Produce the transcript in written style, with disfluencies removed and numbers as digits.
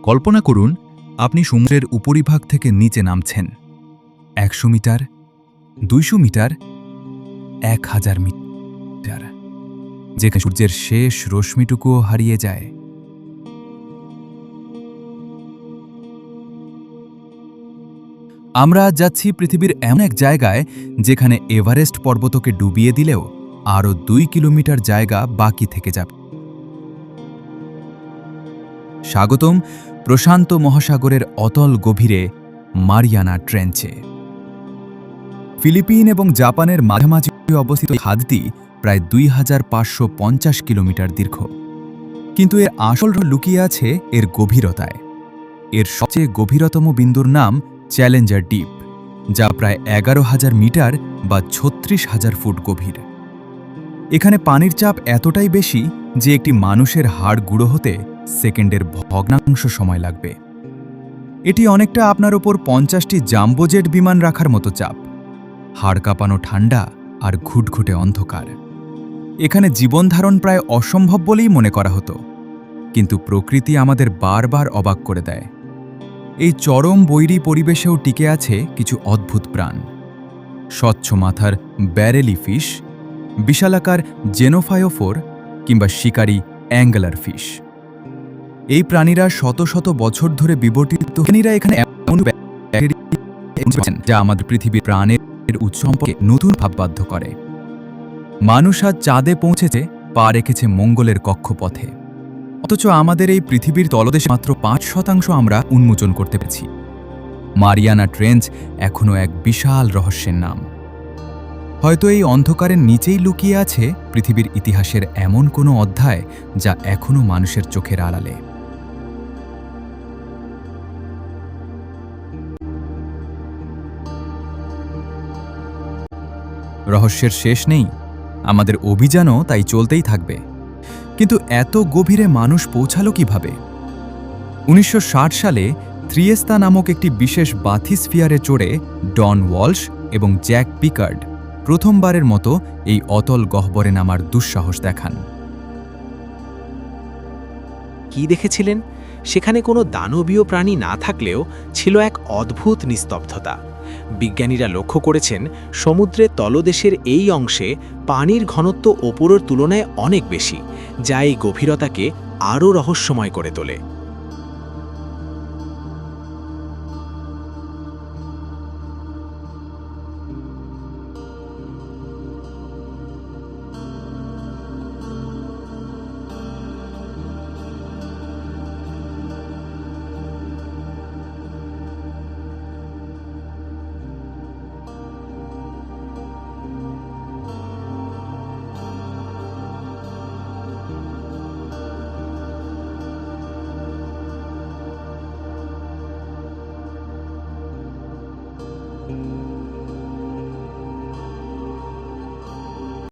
কল্পনা করুন আপনি সমুদ্রের উপরিভাগ থেকে নিচে নামছেন। ১০০ মিটার, ২০০ মিটার, ১০০০ মিটার, যেখানে সূর্যের শেষ রশ্মিটুকুও হারিয়ে যায়। আমরা আজ যাচ্ছি পৃথিবীর এমন এক জায়গায় যেখানে এভারেস্ট পর্বতকে ডুবিয়ে দিলেও আরও ২ কিলোমিটার জায়গা বাকি থেকে যাবে। স্বাগতম প্রশান্ত মহাসাগরের অতল গভীরে মারিয়ানা ট্রেঞ্চে। ফিলিপিন এবং জাপানের মাঝামাঝি অবস্থিত খাদটি প্রায় ২৫৫০ কিলোমিটার দীর্ঘ, কিন্তু এর আসল লুকিয়ে আছে এর গভীরতায়। এর সবচেয়ে গভীরতম বিন্দুর নাম চ্যালেঞ্জার ডিপ, যা প্রায় ১১,০০০ মিটার বা ৩৬,০০০ ফুট গভীর। এখানে পানির চাপ এতটাই বেশি যে একটি মানুষের হাড় গুঁড়ো হতে সেকেন্ডের ভগ্নাংশ সময় লাগবে। এটি অনেকটা আপনার ওপর ৫০টি জাম্বোজেট বিমান রাখার মতো চাপ, হাড় কাঁপানো ঠান্ডা আর ঘুটঘুটে অন্ধকার। এখানে জীবনধারণ প্রায় অসম্ভব বলেই মনে করা হতো, কিন্তু প্রকৃতি আমাদের বারবার অবাক করে দেয়। এই চরম বৈরী পরিবেশেও টিকে আছে কিছু অদ্ভুত প্রাণ। স্বচ্ছ মাথার ব্যারেলি ফিশ, বিশালাকার জেনোফায়োফোর কিংবা শিকারী অ্যাঙ্গেলার ফিশ। এই প্রাণীরা শত শত বছর ধরে বিবর্তিত। প্রাণীরা এখানে এমন যা আমাদের পৃথিবীর প্রাণের উৎস সম্পর্কে নতুন ভাববাধ্য করে। মানুষ আজ চাঁদে পৌঁছেছে, পা রেখেছে মঙ্গলের কক্ষপথে, অথচ আমাদের এই পৃথিবীর তলদেশে মাত্র ৫% আমরা উন্মোচন করতে পেরেছি। মারিয়ানা ট্রেঞ্চ এখনও এক বিশাল রহস্যের নাম। হয়তো এই অন্ধকারের নিচেই লুকিয়ে আছে পৃথিবীর ইতিহাসের এমন কোনো অধ্যায় যা এখনও মানুষের চোখের আড়ালে। রহস্যের শেষ নেই, আমাদের অভিযানও তাই চলতেই থাকবে। কিন্তু এত গভীরে মানুষ পৌঁছালো কিভাবে? ১৯৬০ সালে ত্রিয়েস্তা নামক একটি বিশেষ বাথিস্ফিয়ারে চড়ে ডন ওয়ালশ এবং জ্যাক পিকার্ড প্রথমবারের মতো এই অতল গহ্বরে নামার দুঃসাহস দেখান। কি দেখেছিলেন? সেখানে কোনো দানবীয় প্রাণী না থাকলেও ছিল এক অদ্ভুত নিস্তব্ধতা। বিজ্ঞানীরা লক্ষ্য করেছেন সমুদ্রের তলদেশের এই অংশে পানির ঘনত্ব ওপরের তুলনায় অনেক বেশি, যা এই গভীরতাকে আরও রহস্যময় করে তোলে।